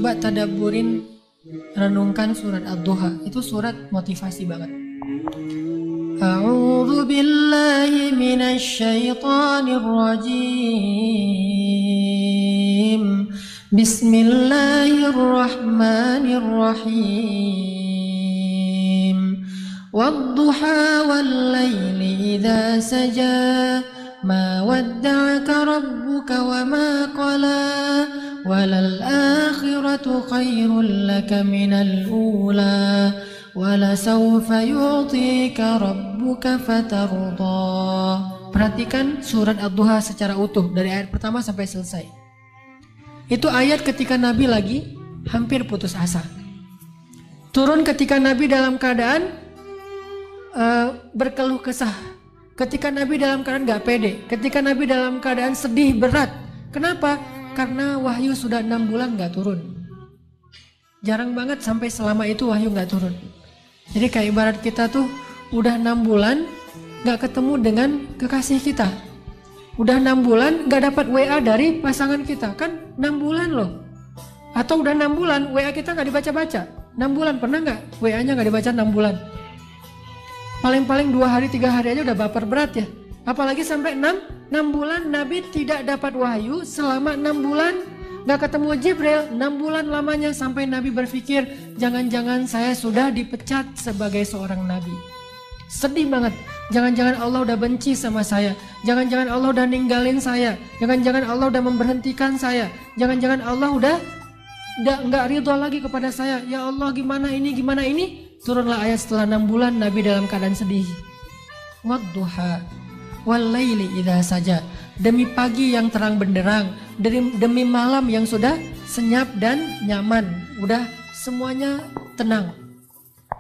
Coba tadabburin, renungkan surat Ad-Duha. Itu surat motivasi banget. A'udzu billahi minasy syaithanir rajim. Bismillahirrahmanirrahim. Wad-duha wal-laili idza saja. Ma wadda'aka rabbuka wa ma qala. Walal akhiratu khairul laka minal ula. Walasawfa yu'tika rabbuka fatarda. Perhatikan surat Ad-Duha secara utuh dari ayat pertama sampai selesai. Itu ayat ketika Nabi lagi hampir putus asa. Turun ketika Nabi dalam keadaan berkeluh kesah. Ketika Nabi dalam keadaan gak pede. Ketika Nabi dalam keadaan sedih berat. Kenapa? Karena wahyu sudah 6 bulan gak turun. Jarang banget sampai selama itu wahyu gak turun. Jadi kayak ibarat kita tuh udah 6 bulan gak ketemu dengan kekasih kita. Udah 6 bulan gak dapat WA dari pasangan kita. Kan 6 bulan loh. Atau udah 6 bulan WA kita gak dibaca-baca. 6 bulan pernah gak WA-nya gak dibaca 6 bulan? Paling-paling 2 hari 3 hari aja udah baper berat ya. Apalagi sampai 6 bulan Nabi tidak dapat wahyu selama 6 bulan. Gak ketemu Jibril 6 bulan lamanya sampai Nabi berpikir jangan-jangan saya sudah dipecat sebagai seorang Nabi. Sedih banget. Jangan-jangan Allah udah benci sama saya. Jangan-jangan Allah udah ninggalin saya. Jangan-jangan Allah udah memberhentikan saya. Jangan-jangan Allah udah nggak ridho lagi kepada saya. Ya Allah gimana ini. Turunlah ayat setelah 6 bulan Nabi dalam keadaan sedih. Wad-duha wal-laili idza saja. Demi pagi yang terang benderang, demi malam yang sudah senyap dan nyaman, udah semuanya tenang.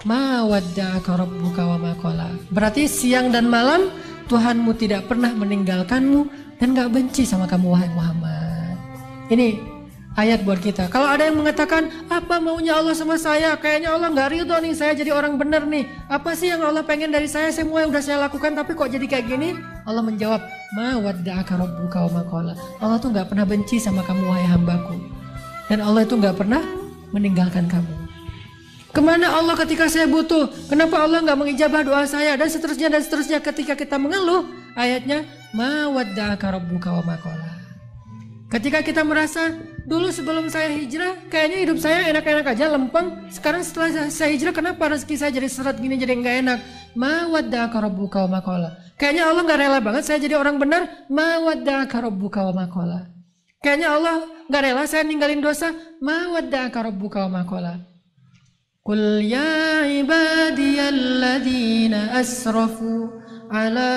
Ma wadda'aka rabbuka wa ma qala. Berarti siang dan malam Tuhanmu tidak pernah meninggalkanmu dan gak benci sama kamu wahai Muhammad. Ini ayat buat kita. Kalau ada yang mengatakan apa maunya Allah sama saya, kayaknya Allah gak ridho nih saya jadi orang benar nih. Apa sih yang Allah pengen dari saya? Semua yang udah saya lakukan tapi kok jadi kayak gini? Allah menjawab, ma wadda'aka rabbuka wa ma qala. Allah tuh gak pernah benci sama kamu wahai hambaku. Dan Allah itu gak pernah meninggalkan kamu. Kemana Allah ketika saya butuh? Kenapa Allah gak mengijabah doa saya? Dan seterusnya ketika kita mengeluh. Ayatnya, ma wadda'aka rabbuka wa ma qala. Ketika kita merasa dulu sebelum saya hijrah kayaknya hidup saya enak-enak aja, lempeng. Sekarang setelah saya hijrah kenapa rezeki saya jadi seret gini, jadi nggak enak? Ma wadda'aka rabbuka wa ma qala. Kayaknya Allah nggak rela banget saya jadi orang benar. Ma wadda'aka rabbuka wa ma qala. Kayaknya Allah nggak rela saya ninggalin dosa. Ma wadda'aka rabbuka wa ma qala. Qul ya ibadiyalladzina asrafu ala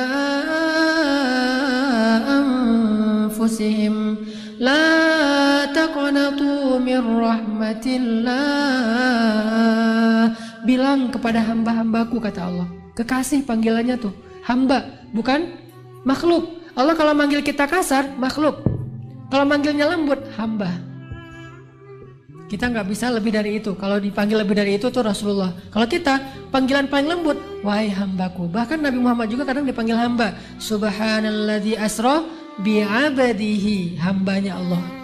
anfusihim la taqnatu min rahmatillah. Bilang kepada hamba-hambaku, kata Allah. Kekasih panggilannya tuh hamba, bukan makhluk. Allah kalau manggil kita kasar, makhluk. Kalau manggilnya lembut, hamba. Kita nggak bisa lebih dari itu. Kalau dipanggil lebih dari itu tuh Rasulullah. Kalau kita panggilan paling lembut, wahai hambaku. Bahkan Nabi Muhammad juga kadang dipanggil hamba. Subhanalladzi asra bi'abadihi, hambanya Allah.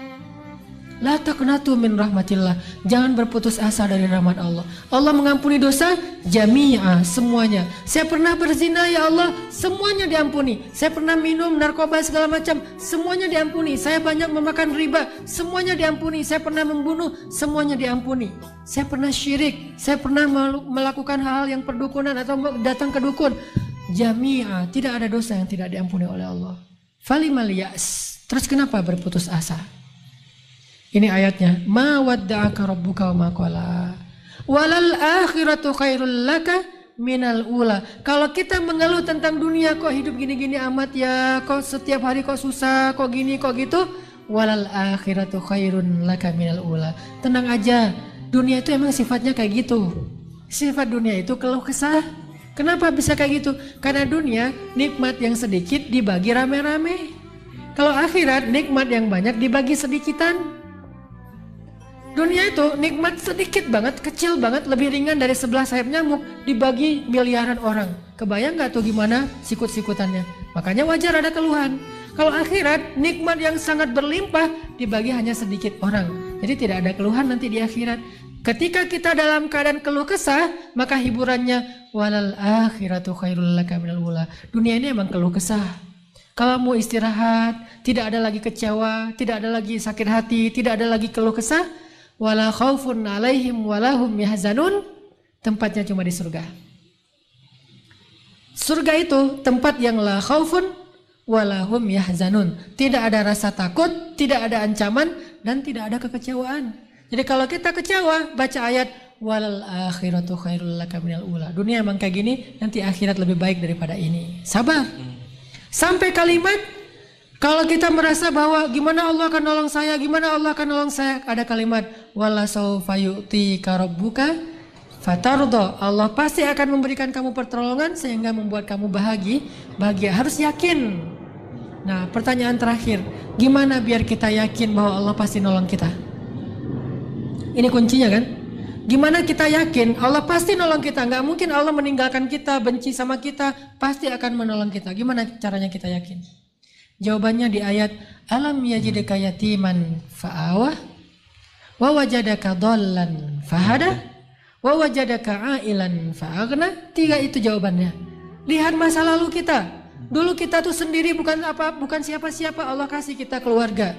La taqnatu min rahmatillah. Jangan berputus asa dari rahmat Allah. Allah mengampuni dosa jami'a, semuanya. Saya pernah berzina ya Allah, semuanya diampuni. Saya pernah minum narkoba segala macam, semuanya diampuni. Saya banyak memakan riba, semuanya diampuni. Saya pernah membunuh, semuanya diampuni. Saya pernah syirik, saya pernah melakukan hal yang perdukunan atau datang ke dukun. Jami'a, tidak ada dosa yang tidak diampuni oleh Allah. Falimal ya'as. Terus kenapa berputus asa? Ini ayatnya, ma wadda'aka rabbuka wa ma qala. Walal akhiratu khairul laka minal ula. Kalau kita mengeluh tentang dunia, kok hidup gini-gini amat ya, kok setiap hari kok susah, kok gini, kok gitu. Walal akhiratu khairun laka minal ula. Tenang aja, dunia itu emang sifatnya kayak gitu. Sifat dunia itu keluh kesah. Kenapa bisa kayak gitu? Karena dunia nikmat yang sedikit dibagi rame-rame. Kalau akhirat nikmat yang banyak dibagi sedikitan. Dunia itu nikmat sedikit banget, kecil banget, lebih ringan dari sebelah sayap nyamuk, dibagi miliaran orang. Kebayang gak tuh gimana sikut-sikutannya? Makanya wajar ada keluhan. Kalau akhirat nikmat yang sangat berlimpah dibagi hanya sedikit orang. Jadi tidak ada keluhan nanti di akhirat. Ketika kita dalam keadaan keluh kesah, maka hiburannya walal akhiratu khairul laka minal ula. Dunia ini emang keluh kesah. Kalau mau istirahat, tidak ada lagi kecewa, tidak ada lagi sakit hati, tidak ada lagi keluh kesah, wala khaufun alaihim walahum yahzanun, tempatnya cuma di surga. Surga itu tempat yang la khaufun walahum yahzanun. Tidak ada rasa takut, tidak ada ancaman, dan tidak ada kekecewaan. Jadi kalau kita kecewa, baca ayat walal akhiratu khairul laka minal ula. Dunia emang kayak gini, nanti akhirat lebih baik daripada ini. Sabar. Sampai kalimat kalau kita merasa bahwa gimana Allah akan nolong saya, gimana Allah akan nolong saya, ada kalimat wala saufa yu'tika rabbuka fatardo. Allah pasti akan memberikan kamu pertolongan sehingga membuat kamu bahagia. Harus yakin. Nah, pertanyaan terakhir, gimana biar kita yakin bahwa Allah pasti nolong kita? Ini kuncinya kan? Gimana kita yakin Allah pasti nolong kita? Nggak mungkin Allah meninggalkan kita, benci sama kita, pasti akan menolong kita. Gimana caranya kita yakin? Jawabannya di ayat alam yajidka yatiman fa'awah wa wajadaka dhallan fahada wa wajadaka ailan fa'aghna. 3 itu jawabannya. Lihat masa lalu kita. Dulu kita tuh sendiri bukan siapa-siapa, Allah kasih kita keluarga.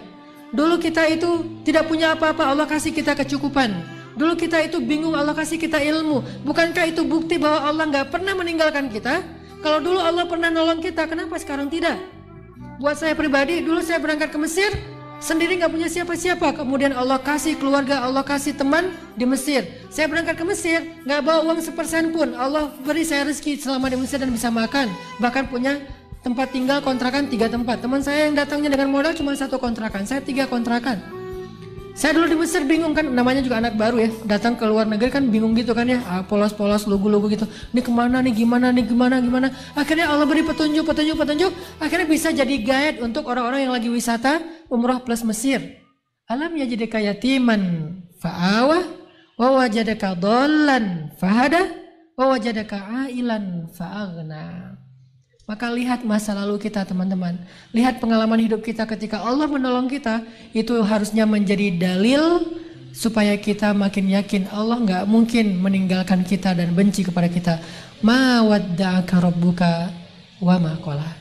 Dulu kita itu tidak punya apa-apa, Allah kasih kita kecukupan. Dulu kita itu bingung, Allah kasih kita ilmu. Bukankah itu bukti bahwa Allah nggak pernah meninggalkan kita? Kalau dulu Allah pernah nolong kita, kenapa sekarang tidak? Buat saya pribadi, dulu saya berangkat ke Mesir, sendiri nggak punya siapa-siapa. Kemudian Allah kasih keluarga, Allah kasih teman di Mesir. Saya berangkat ke Mesir, nggak bawa uang 1% pun. Allah beri saya rezeki selama di Mesir dan bisa makan. Bahkan punya tempat tinggal kontrakan 3 tempat. Teman saya yang datangnya dengan modal cuma 1 kontrakan, saya 3 kontrakan. Saya dulu di Mesir bingung kan, namanya juga anak baru ya, datang ke luar negeri kan bingung gitu kan ya, polos-polos, lugu-lugu gitu. Ini kemana nih, gimana. Akhirnya Allah beri petunjuk, akhirnya bisa jadi guide untuk orang-orang yang lagi wisata umroh plus Mesir. Alam yajidka yatiman fa'awah wa wajadaka dhallan fahada wa wajadaka ailan fa'aghna. Maka lihat masa lalu kita teman-teman. Lihat pengalaman hidup kita ketika Allah menolong kita. Itu harusnya menjadi dalil supaya kita makin yakin Allah nggak mungkin meninggalkan kita dan benci kepada kita. Ma wadda'aka rabbuka wa ma qala.